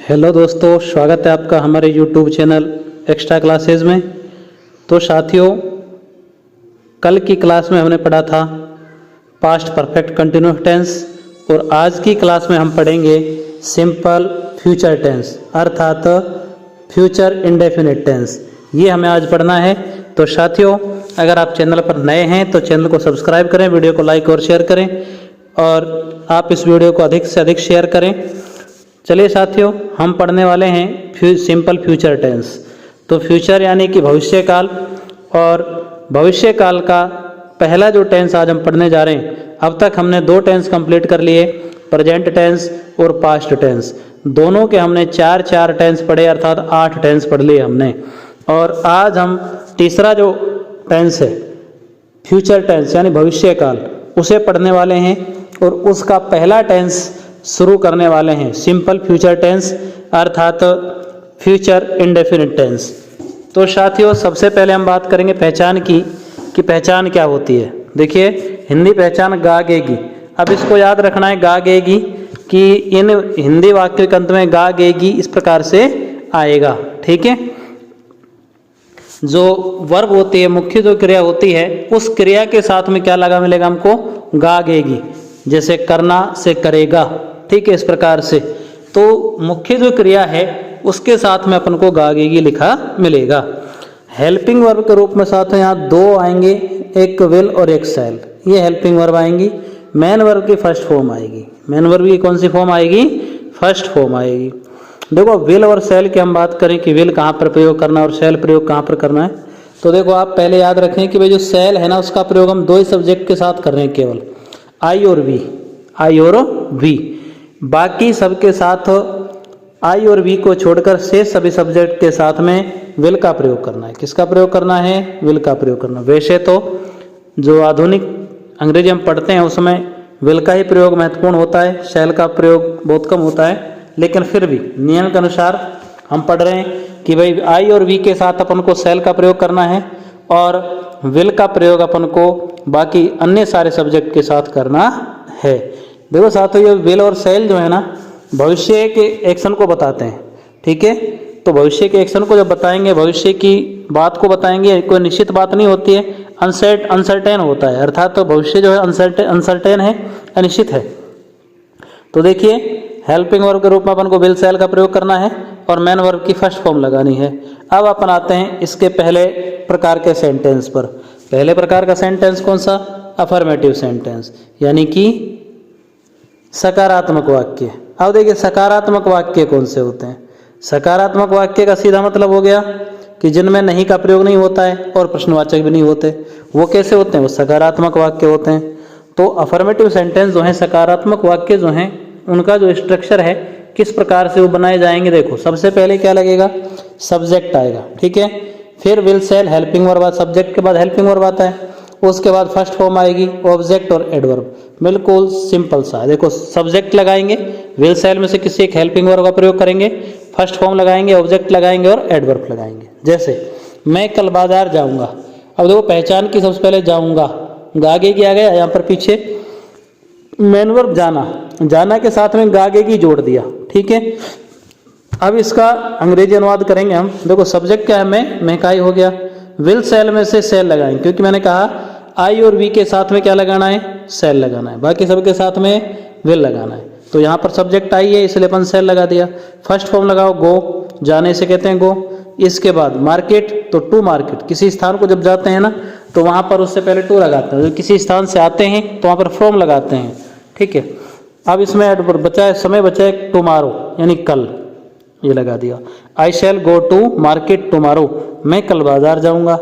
Hello दोस्तों, स्वागत है आपका हमारे यूट्यूब चैनल एक्स्ट्रा क्लासेस में। तो साथियों, कल की क्लास में हमने पढ़ा था पास्ट परफेक्ट कंटिन्यूअस टेंस और आज की क्लास में हम पढ़ेंगे सिंपल फ्यूचर टेंस अर्थात फ्यूचर इंडेफिनिट टेंस। ये हमें आज पढ़ना है। तो साथियों, अगर आप चैनल पर नए हैं तो चैनल को सब्सक्राइब करें, वीडियो को लाइक और शेयर करें और आप इस वीडियो को अधिक से अधिक शेयर करें। चलिए साथियों, हम पढ़ने वाले हैं सिंपल फ्यूचर टेंस। तो फ्यूचर यानी कि भविष्य काल, और भविष्य काल का पहला जो टेंस आज हम पढ़ने जा रहे हैं। अब तक हमने दो टेंस कंप्लीट कर लिए, प्रेजेंट टेंस और पास्ट टेंस। दोनों के हमने चार टेंस पढ़े अर्थात 8 टेंस पढ़ लिए हमने। और आज हम तीसरा जो टेंस है फ्यूचर टेंस यानी भविष्य काल, उसे पढ़ने वाले हैं और उसका पहला टेंस शुरू करने वाले हैं सिंपल फ्यूचर टेंस अर्थात फ्यूचर इंडेफिनिट टेंस। तो साथियों, सबसे पहले हम बात करेंगे पहचान की कि पहचान क्या होती है। देखिए, हिंदी पहचान गा गेगी। अब इसको याद रखना है गा गेगी कि इन हिंदी वाक्य के अंत में गा गेगी इस प्रकार से आएगा। ठीक है, जो वर्ब होती है, मुख्य जो क्रिया होती है, उस क्रिया के साथ में क्या लगा मिलेगा हमको, गा गेगी। जैसे करना से करेगा, ठीक है, इस प्रकार से। तो मुख्य जो क्रिया है उसके साथ में अपन को गागेगी लिखा मिलेगा। हेल्पिंग वर्ब के रूप में साथ में यहाँ दो आएंगे, एक विल और एक शैल। ये हेल्पिंग वर्ब आएंगी। मेन वर्ब की फर्स्ट फॉर्म आएगी। मेन वर्ब की कौन सी फॉर्म आएगी, फर्स्ट फॉर्म आएगी। देखो, विल और शैल की हम बात करें कि विल कहाँ पर प्रयोग करना है और शैल प्रयोग कहाँ पर करना है। तो देखो, आप पहले याद रखें कि भाई जो शैल है ना, उसका प्रयोग हम दो ही सब्जेक्ट के साथ कर रहे हैं, केवल आई और वी, आई और वी। बाकी सबके साथ आई और वी को छोड़कर शेष सभी सब्जेक्ट के साथ में विल का प्रयोग करना है। किसका प्रयोग करना है, विल का प्रयोग करना। वैसे तो जो आधुनिक अंग्रेजी हम पढ़ते हैं उसमें विल का ही प्रयोग महत्वपूर्ण होता है, शैल का प्रयोग बहुत कम होता है। लेकिन फिर भी नियम के अनुसार हम पढ़ रहे हैं कि भाई आई और वी के साथ अपन को शैल का प्रयोग करना है और विल का प्रयोग अपन को बाकी अन्य सारे सब्जेक्ट के साथ करना है। देखो साथियों, ये विल और शैल जो है ना, भविष्य के एक्शन को बताते हैं। ठीक है, तो भविष्य के एक्शन को जब बताएंगे, भविष्य की बात को बताएंगे, कोई निश्चित बात नहीं होती है, अनसर्टेन होता है। अर्थात तो भविष्य जो है अनसर्टेन है, अनिश्चित है। तो देखिए, हेल्पिंग वर्ब के रूप में अपन को विल शैल का प्रयोग करना है और मेन वर्ब की फर्स्ट फॉर्म लगानी है। अब अपन आते हैं इसके पहले प्रकार के सेंटेंस पर। पहले प्रकार का सेंटेंस कौन सा, अफर्मेटिव सेंटेंस यानी कि सकारात्मक वाक्य। अब देखिए, सकारात्मक वाक्य कौन से होते हैं। सकारात्मक वाक्य का सीधा मतलब हो गया कि जिनमें नहीं का प्रयोग नहीं होता है और प्रश्नवाचक भी नहीं होते। वो कैसे होते हैं, वो सकारात्मक वाक्य होते हैं। तो अफर्मेटिव सेंटेंस जो हैं, सकारात्मक वाक्य जो हैं, उनका जो स्ट्रक्चर है, किस प्रकार से वो बनाए जाएंगे। देखो, सबसे पहले क्या लगेगा, सब्जेक्ट आएगा। ठीक है, फिर will shell helping verb, subject के बाद हेल्पिंग वर्ब आता है। उसके बाद फर्स्ट फॉर्म आएगी ऑब्जेक्ट और एडवर्ब। बिल्कुल सिंपल सा। देखो, सब्जेक्ट लगाएंगे, विल शैल में से किसी एक हेल्पिंग वर्ब का प्रयोग करेंगे, फर्स्ट फॉर्म लगाएंगे, ऑब्जेक्ट लगाएंगे और एडवर्ब लगाएंगे। जैसे मैं कल बाजार जाऊंगा। अब देखो, पहचान की सबसे पहले जाऊंगा, गागे की आ गया यहाँ पर पीछे मेन वर्ब जाना, जाना के साथ में गागे की जोड़ दिया। ठीक है, अब इसका अंग्रेजी अनुवाद करेंगे हम। देखो, सब्जेक्ट क्या है, मैं का ही हो गया। विल शैल में से शैल लगाएंगे, क्योंकि मैंने कहा आई और वी के साथ में क्या लगाना है, शैल लगाना है, बाकी सबके साथ में विल लगाना है। तो यहाँ पर सब्जेक्ट आई है, इसलिए अपन शैल लगा दिया। फर्स्ट फॉर्म लगाओ गो, जाने से कहते हैं गो। इसके बाद मार्केट, तो टू मार्केट, किसी स्थान को जब जाते हैं ना, तो वहाँ पर उससे पहले टू लगाते हैं। जब किसी स्थान से आते हैं तो वहाँ पर फ्रॉम लगाते हैं। ठीक है, अब इसमें एडवर्ब बचा है, समय बचा है टुमारो यानी कल, ये लगा दिया। आई शैल गो टू मार्केट टुमारो, मैं कल बाजार जाऊंगा।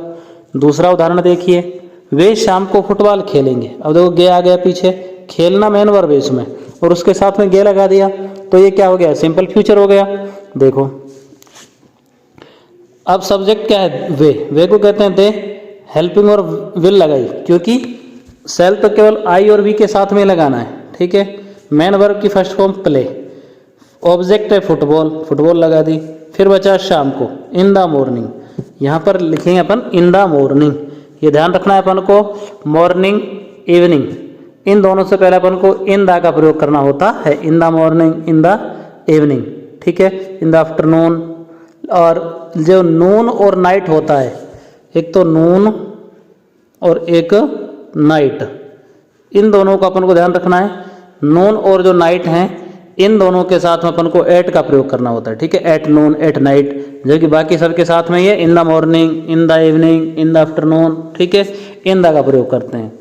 दूसरा उदाहरण देखिए, वे शाम को फुटबॉल खेलेंगे। अब देखो, गे आ गया पीछे, खेलना मेन वर्ब है इसमें और उसके साथ में गे लगा दिया, तो ये क्या हो गया, सिंपल फ्यूचर हो गया। देखो, अब सब्जेक्ट क्या है, वे को कहते हैं दे, हेल्पिंग और विल लगाई, क्योंकि शैल तो केवल आई और वी के साथ में लगाना है। ठीक है, मेन वर्ब की फर्स्ट फॉर्म प्ले, ऑब्जेक्ट है फुटबॉल, फुटबॉल लगा दी। फिर बचा शाम को, इन द मॉर्निंग, यहाँ पर लिखेंगे अपन इन द मॉर्निंग। ये ध्यान रखना है अपन को, मॉर्निंग इवनिंग, इन दोनों से पहले अपन को इन द का प्रयोग करना होता है। In the morning, in the evening. ठीक है, इन द आफ्टरनून। और जो नून और नाइट होता है, एक तो नून और एक नाइट, इन दोनों का अपन को ध्यान रखना है। नून और जो नाइट हैं, इन दोनों के साथ में अपन को एट का प्रयोग करना होता है, ठीक है, एट नून एट नाइट, जो कि बाकी सबके साथ में ये in the morning, in the evening, in the afternoon, ठीक है, इन द का प्रयोग करते हैं।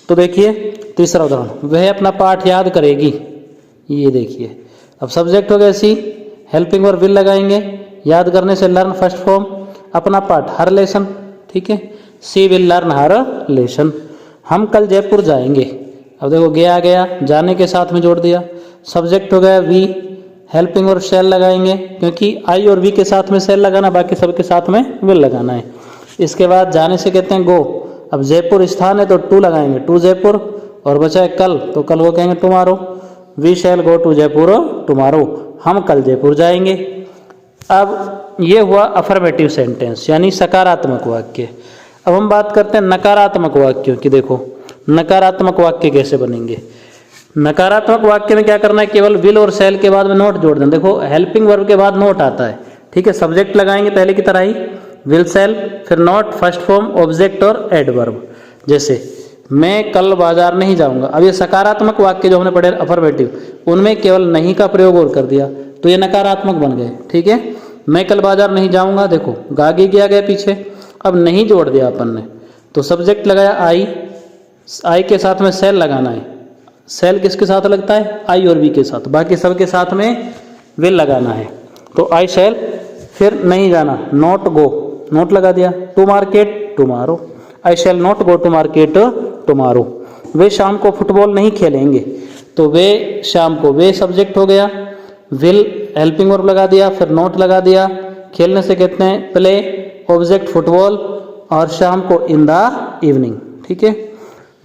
तो देखिए तीसरा उदाहरण, वह अपना पाठ याद करेगी, ये देखिए। अब सब्जेक्ट हो गया सी, हेल्पिंग वर्ब विल लगाएंगे, याद करने से लर्न फर्स्ट फॉर्म, अपना पाठ हर लेसन, ठीक है, सी विल लर्न हर लेसन। हम कल जयपुर जाएंगे, अब देखो गया गया, जाने के साथ में जोड़ दिया। सब्जेक्ट हो गया वी, हेल्पिंग वर्ब शैल लगाएंगे, क्योंकि आई और वी के साथ में शैल लगाना, बाकी सबके साथ में विल लगाना है। इसके बाद जाने से कहते हैं गो, अब जयपुर स्थान है तो टू लगाएंगे, टू जयपुर, और बचा है कल, तो कल वो कहेंगे tomorrow, we shall go to Jaipur tomorrow, हम कल जयपुर जाएंगे। अब ये हुआ अफर्मेटिव सेंटेंस, यानी सकारात्मक वाक्य। अब हम बात करते हैं नकारात्मक वाक्यों की। देखो नकारात्मक वाक्य कैसे बनेंगे। नकारात्मक वाक्य में क्या करना है, केवल विल और शैल के बाद में नोट जोड़ दें। देखो हेल्पिंग वर्ब के बाद नोट आता है, ठीक है, सब्जेक्ट लगाएंगे पहले की तरह ही, विल शैल, फिर नोट, फर्स्ट फॉर्म, ऑब्जेक्ट और एडवर्ब। जैसे मैं कल बाजार नहीं जाऊंगा, अब ये सकारात्मक वाक्य जो हमने पढ़े अफर्मेटिव, उनमें केवल नहीं का प्रयोग और कर दिया तो ये नकारात्मक बन गए, ठीक है। मैं कल बाजार नहीं जाऊंगा, देखो गागी किया गया पीछे, अब नहीं जोड़ दिया अपन ने, तो सब्जेक्ट लगाया आई, आई के साथ में शैल लगाना है। शैल किसके साथ लगता है, आई और वी के साथ, बाकी सबके साथ में विल लगाना है। तो आई शैल, फिर नहीं जाना, नॉट गो, नोट लगा दिया, to market tomorrow, I shall not go to market tomorrow. वे शाम को फुटबॉल नहीं खेलेंगे, तो वे शाम को, वे सब्जेक्ट हो गया, विल हेल्पिंग वर्ब लगा दिया, फिर नोट लगा दिया, खेलने से कहते हैं प्ले, ऑब्जेक्ट फुटबॉल, और शाम को इन द इवनिंग, ठीक है।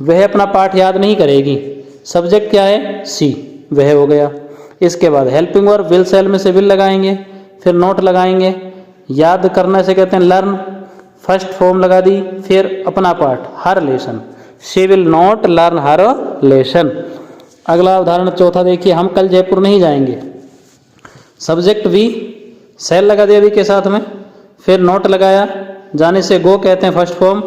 वह अपना पाठ याद नहीं करेगी, सब्जेक्ट क्या है, सी, वह हो गया। इसके बाद हेल्पिंग वर्ब विल शैल में से विल लगाएंगे, फिर नोट लगाएंगे, याद करने से कहते हैं लर्न, फर्स्ट फॉर्म लगा दी, फिर अपना पाठ her lesson, she will not learn her lesson. अगला उदाहरण चौथा देखिए, हम कल जयपुर नहीं जाएंगे, सब्जेक्ट वी, शैल लगा दिया वी के साथ में, फिर नोट लगाया, जाने से गो कहते हैं फर्स्ट फॉर्म,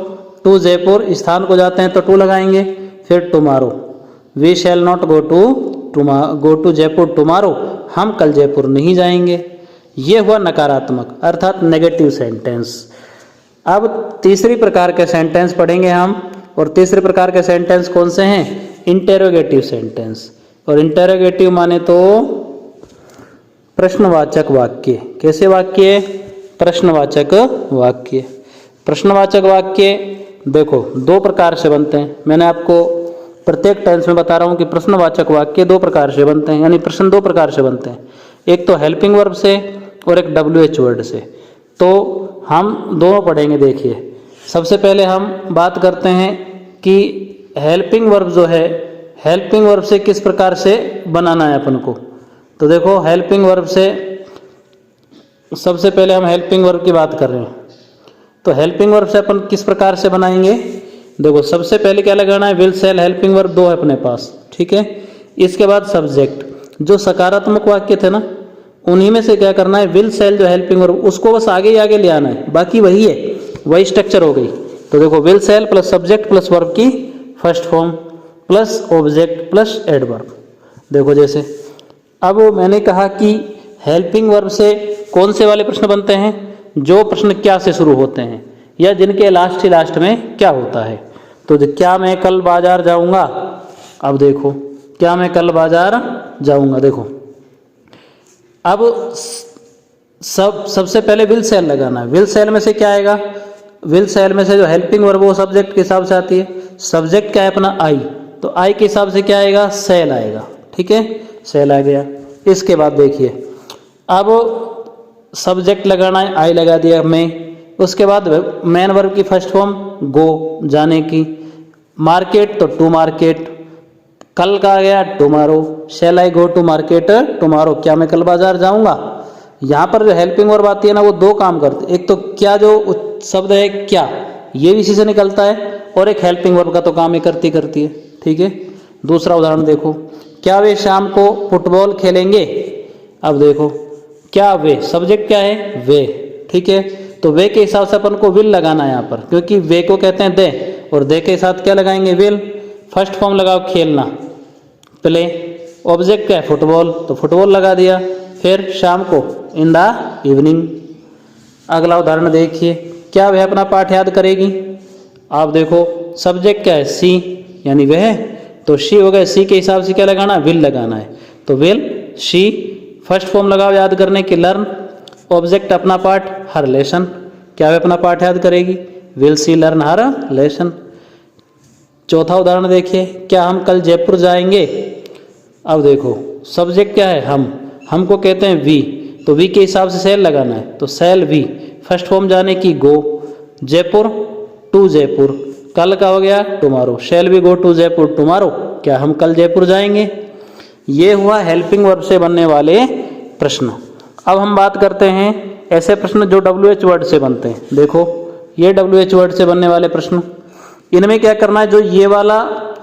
टू जयपुर स्थान को जाते हैं तो टू लगाएंगे, फिर tomorrow, we shall not go to Jaipur tomorrow, हम कल जयपुर नहीं जाएंगे। ये हुआ नकारात्मक अर्थात नेगेटिव सेंटेंस। अब तीसरी प्रकार के सेंटेंस पढ़ेंगे हम, और तीसरे प्रकार के सेंटेंस कौन से हैं, इंटेरोगेटिव सेंटेंस। और इंटेरोगेटिव माने तो प्रश्नवाचक वाक्य। कैसे वाक्य, प्रश्नवाचक वाक्य। प्रश्नवाचक वाक्य देखो दो प्रकार से बनते हैं, मैंने आपको प्रत्येक टेंस में बता रहा हूँ कि प्रश्नवाचक वाक्य दो प्रकार से बनते हैं, यानी प्रश्न दो प्रकार से बनते हैं, एक तो हेल्पिंग वर्ब से और एक WH वर्ड से। तो हम दोनों पढ़ेंगे। देखिए सबसे पहले हम बात करते हैं कि हेल्पिंग वर्ब जो है, हेल्पिंग वर्ब से किस प्रकार से बनाना है अपन को। तो देखो हेल्पिंग वर्ब से सबसे पहले हम हेल्पिंग वर्ब की बात कर रहे हैं, तो हेल्पिंग वर्ब से अपन किस प्रकार से बनाएंगे। देखो सबसे पहले क्या लगाना है, विल शैल हेल्पिंग वर्ब दो है अपने पास, ठीक है। इसके बाद सब्जेक्ट, जो सकारात्मक वाक्य थे ना उन्हीं में से क्या करना है, विल शैल जो हेल्पिंग वर्ब उसको बस आगे ही आगे ले आना है, बाकी वही है, वही स्ट्रक्चर हो गई। तो देखो will shall plus subject plus verb की first form plus object plus adverb. देखो जैसे अब मैंने कहा कि हेल्पिंग वर्ब से कौन से वाले प्रश्न बनते हैं, जो प्रश्न क्या से शुरू होते हैं या जिनके लास्ट ही लास्ट में क्या होता है। तो क्या मैं कल बाजार जाऊंगा, अब देखो क्या मैं कल बाजार जाऊंगा, देखो अब सबसे पहले विल शैल लगाना है। विल शैल में से क्या आएगा, विल शैल में से जो हेल्पिंग वर्ब वो सब्जेक्ट के हिसाब से आती है, सब्जेक्ट क्या है अपना आई, तो आई के हिसाब से क्या आएगा, शैल आएगा, ठीक है, शैल आ गया। इसके बाद देखिए अब सब्जेक्ट लगाना है, आई लगा दिया मैं, उसके बाद मेन वर्ब की फर्स्ट फॉर्म गो, जाने की, मार्केट तो टू मार्केट, कल का आ गया tomorrow, shall I go to market tomorrow, क्या मैं कल बाजार जाऊंगा। यहाँ पर जो हेल्पिंग वर्ब आती है ना वो दो काम करते, एक तो क्या जो शब्द है क्या, ये भी इसी से निकलता है, और एक हेल्पिंग वर्ब का तो काम ही करती है, ठीक है। दूसरा उदाहरण देखो, क्या वे शाम को फुटबॉल खेलेंगे। अब देखो क्या वे, सब्जेक्ट क्या है वे, ठीक है। तो वे के हिसाब से अपन को विल लगाना है यहाँ पर, क्योंकि वे को कहते हैं दे, और दे के साथ क्या लगाएंगे विल। फर्स्ट फॉर्म लगाओ खेलना, प्ले। ऑब्जेक्ट क्या है फुटबॉल, तो फुटबॉल लगा दिया। फिर शाम को इन द इवनिंग। अगला उदाहरण देखिए, क्या वह अपना पाठ याद करेगी। आप देखो सब्जेक्ट क्या है सी, यानी वह, तो शी हो गया, सी के हिसाब से क्या लगाना विल लगाना है, तो विल शी। फर्स्ट फॉर्म लगाओ याद करने की लर्न। ऑब्जेक्ट अपना पाठ हर लेसन, क्या वह अपना पाठ याद करेगी, will see learn her lesson. चौथा उदाहरण देखिए, क्या हम कल जयपुर जाएंगे। अब देखो सब्जेक्ट क्या है हमको कहते हैं वी, तो वी के हिसाब से सेल लगाना है, तो सेल वी। फर्स्ट फॉर्म जाने की गो, जयपुर टू जयपुर, कल का हो गया tomorrow, shall we go to Jaipur tomorrow, क्या हम कल जयपुर जाएंगे। ये हुआ हेल्पिंग वर्ब से बनने वाले प्रश्न। अब हम बात करते हैं ऐसे प्रश्न जो WH वर्ड से बनते हैं। देखो ये WH वर्ड से बनने वाले प्रश्न, इनमें क्या करना है, जो ये वाला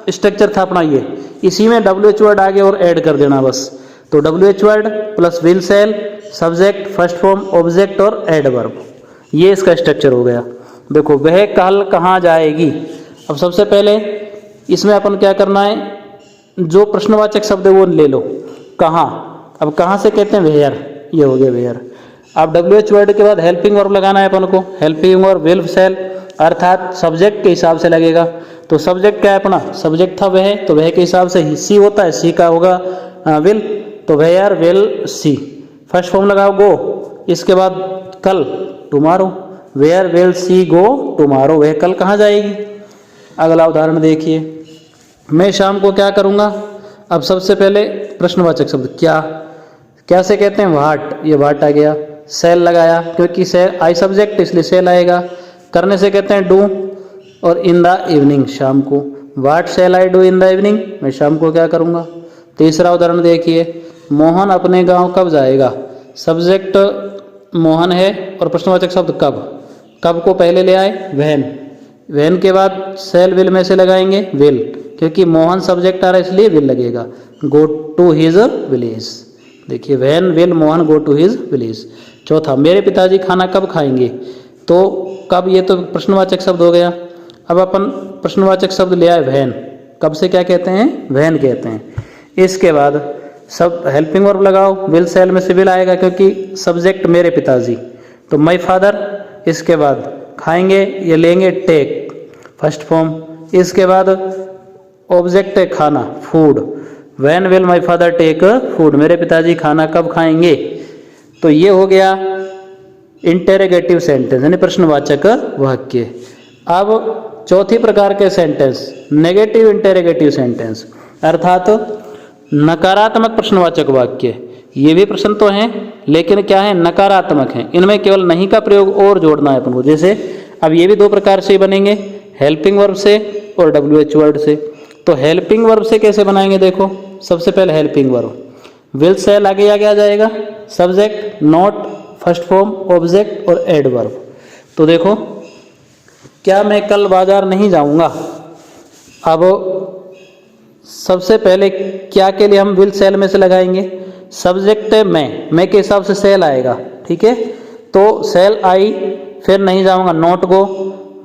स्ट्रक्चर था अपना ये, इसी में WH वर्ड आगे और ऐड कर देना बस। तो WH word plus will shall, subject, first form, object और एडवर्ब, ये इसका स्ट्रक्चर हो गया। देखो वह कल कहाँ जाएगी। अब सबसे पहले इसमें अपन क्या करना है, जो प्रश्नवाचक शब्द है वो ले लो, कहाँ। अब कहाँ से कहते हैं वेयर, ये हो गया वेयर। अब WH वर्ड के बाद हेल्पिंग वर्ब लगाना है अपन को, हेल्पिंग वर्ब विल सेल, अर्थात सब्जेक्ट के हिसाब से लगेगा। तो सब्जेक्ट क्या है अपना, सब्जेक्ट था वह, तो वह के हिसाब से ही सी होता है, सी का होगा विल, तो where will she. First form लगाओ गो, इसके बाद कल tomorrow, where will she go tomorrow, वह कल कहाँ जाएगी। अगला उदाहरण देखिए, मैं शाम को क्या करूँगा। अब सबसे पहले प्रश्नवाचक शब्द क्या, क्या से कहते हैं वाट, ये वाट आ गया। सेल लगाया, क्योंकि सेल आई सब्जेक्ट इसलिए सेल आएगा। करने से कहते हैं डू, और इन द इवनिंग शाम को, what shall I do in the evening, मैं शाम को क्या करूँगा। तीसरा उदाहरण देखिए, मोहन अपने गांव कब जाएगा। सब्जेक्ट मोहन है और प्रश्नवाचक शब्द कब, कब को पहले ले आए व्हेन, व्हेन के बाद सेल विल में से लगाएंगे विल, क्योंकि मोहन सब्जेक्ट आ रहा है इसलिए विल लगेगा। गो टू हिज विलेज, देखिए when will Mohan go to his village. चौथा, मेरे पिताजी खाना कब खाएंगे, तो कब, ये तो प्रश्नवाचक शब्द हो गया। अब अपन प्रश्नवाचक शब्द ले आए व्हेन, कब से क्या कहते हैं व्हेन कहते हैं। इसके बाद सब हेल्पिंग वर्ब लगाओ, विल सेल में से विल आएगा, क्योंकि सब्जेक्ट मेरे पिताजी, तो माय फादर। इसके बाद खाएंगे, ये लेंगे टेक, फर्स्ट फॉर्म। इसके बाद ऑब्जेक्ट है खाना, food, when will my father take food, मेरे पिताजी खाना कब खाएंगे। तो ये हो गया इंटेरोगेटिव सेंटेंस, यानी प्रश्नवाचक वाक्य। अब चौथी प्रकार के सेंटेंस, नेगेटिव इंटेरोगेटिव सेंटेंस, अर्थात नकारात्मक प्रश्नवाचक वाक्य। ये भी प्रश्न तो हैं, लेकिन क्या है नकारात्मक हैं, इनमें केवल नहीं का प्रयोग और जोड़ना है अपन को। जैसे अब ये भी दो प्रकार से बनेंगे, हेल्पिंग वर्ब से और WH वर्ड से। तो हेल्पिंग वर्ब से कैसे बनाएंगे, देखो सबसे पहले हेल्पिंग वर्ब, विल सेल आगे आ जाएगा, subject, not, first form, object और एडवर्ब। तो देखो, क्या मैं कल बाजार नहीं जाऊंगा। अब सबसे पहले क्या के लिए हम विल सेल में से लगाएंगे, सब्जेक्ट है मैं के हिसाब से सेल आएगा, ठीक है। तो सेल आई, फिर नहीं जाऊंगा नॉट गो,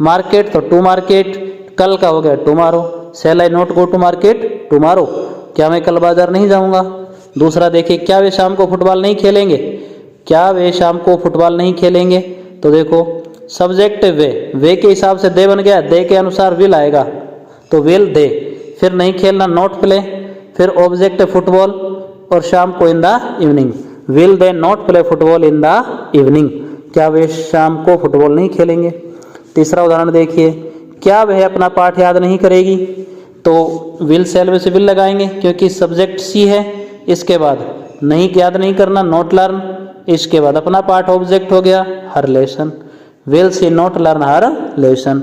मार्केट तो टू मार्केट, कल का हो गया tomorrow, shall I not go to market tomorrow, क्या मैं कल बाजार नहीं जाऊंगा। दूसरा देखिए, क्या वे शाम को फुटबॉल नहीं खेलेंगे, क्या वे शाम को फुटबॉल नहीं खेलेंगे। तो देखो सब्जेक्ट वे के हिसाब से दे बन गया, दे के अनुसार विल आएगा, तो विल दे, फिर नहीं खेलना नॉट प्ले, फिर ऑब्जेक्ट फुटबॉल, और शाम को इन the evening, will they not play football in the evening, क्या वे शाम को फुटबॉल नहीं खेलेंगे। तीसरा उदाहरण देखिए, क्या वह अपना पाठ याद नहीं करेगी। तो विल सेल में से विल लगाएंगे, क्योंकि सब्जेक्ट सी है। इसके बाद नहीं याद नहीं करना नॉट लर्न, इसके बाद अपना पाठ ऑब्जेक्ट हो गया her lesson, will she not learn her lesson.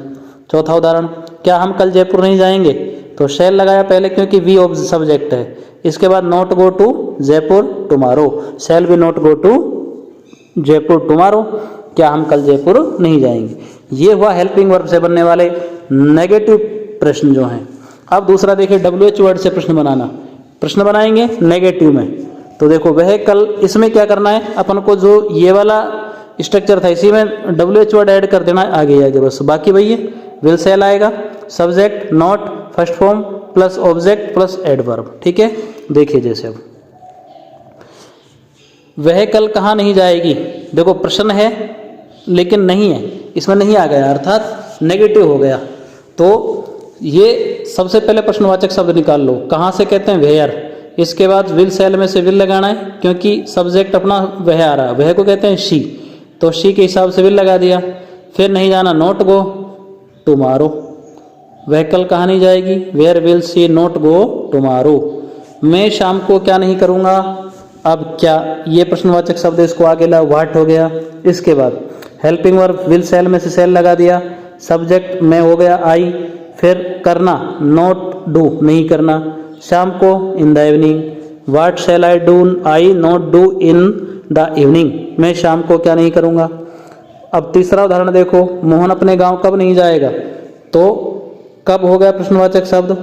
चौथा उदाहरण, क्या हम कल जयपुर नहीं जाएंगे। तो शैल लगाया पहले, क्योंकि वी सब्जेक्ट है। इसके बाद not go to Jaipur tomorrow, shall we not go to Jaipur tomorrow, क्या हम कल जयपुर नहीं जाएंगे। ये हुआ हेल्पिंग वर्ब से बनने वाले नेगेटिव प्रश्न जो हैं। अब दूसरा देखिए, WH वर्ड से प्रश्न बनाना, प्रश्न बनाएंगे नेगेटिव में। तो देखो व्हीकल, इसमें क्या करना है अपन को, जो ये वाला स्ट्रक्चर था इसी में WH वर्ड ऐड कर देना है आगे बस। बाकी भैया विल सेल आएगा, subject not first form plus object plus adverb. ठीक है, देखिए जैसे अब व्हीकल कहाँ नहीं जाएगी, देखो प्रश्न है लेकिन नहीं है, इसमें नहीं आ गया अर्थात नेगेटिव हो गया। तो ये सबसे पहले प्रश्नवाचक शब्द निकाल लो, कहाँ से कहते हैं वेयर। इसके बाद विल सेल में से विल लगाना है क्योंकि सब्जेक्ट अपना वह आ रहा है, वह को कहते हैं शी, तो शी के हिसाब से विल लगा दिया। फिर नहीं जाना नॉट गो टुमारो, व्हीकल कहाँ नहीं जाएगी, where will she not go tomorrow. मैं शाम को क्या नहीं करूँगा, अब क्या ये प्रश्नवाचक शब्द इसको आगे ला, व्हाट हो गया। इसके बाद हेल्पिंग वर्ब विल सेल में से सेल लगा दिया, सब्जेक्ट में हो गया आई, फिर करना नॉट डू नहीं करना, शाम को इन the evening, what shell I do I not do in the evening, मैं शाम को क्या नहीं करूँगा। अब तीसरा उदाहरण देखो, मोहन अपने गांव कब नहीं जाएगा, तो कब हो गया प्रश्नवाचक शब्द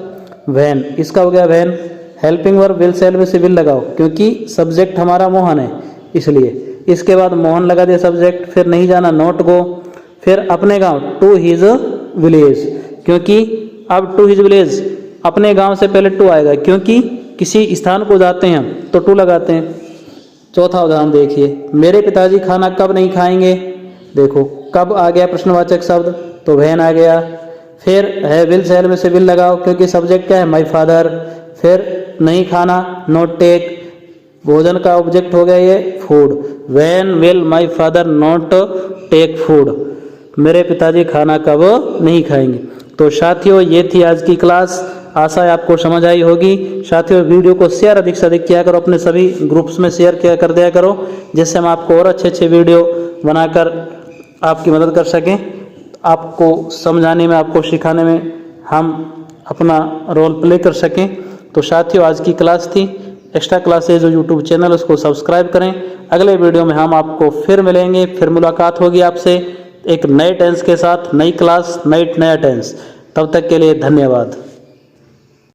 वैन, इसका हो गया when. Helping verb will shall में से विल लगाओ क्योंकि सब्जेक्ट हमारा मोहन है इसलिए। इसके बाद मोहन लगा दिया सब्जेक्ट, फिर नहीं जाना नॉट गो, फिर अपने गांव टू हिज विलेज, क्योंकि अब टू हिज विलेज अपने गांव से पहले टू आएगा क्योंकि किसी स्थान को जाते हैं तो टू लगाते हैं। चौथा उदाहरण देखिए, मेरे पिताजी खाना कब नहीं खाएंगे, देखो कब आ गया प्रश्नवाचक शब्द, तो वैन आ गया। फिर है विल सेल में से विल लगाओ क्योंकि सब्जेक्ट क्या है माय फादर, फिर नहीं खाना नॉट टेक, भोजन का ऑब्जेक्ट हो गया ये food, when will my father not take food, मेरे पिताजी खाना कब नहीं खाएंगे। तो साथियों ये थी आज की क्लास, आशा है आपको समझ आई होगी। साथियों वीडियो को शेयर अधिक से अधिक किया करो, अपने सभी ग्रुप्स में शेयर किया कर दिया करो, जिससे हम आपको और अच्छे वीडियो बनाकर आपकी मदद कर सकें, आपको समझाने में, आपको सिखाने में हम अपना रोल प्ले कर सकें। तो साथियों आज की क्लास थी एक्स्ट्रा क्लासेज जो यूट्यूब चैनल, उसको सब्सक्राइब करें। अगले वीडियो में हम आपको फिर मिलेंगे, फिर मुलाकात होगी आपसे एक नए टेंस के साथ, नई क्लास नया टेंस। तब तक के लिए धन्यवाद।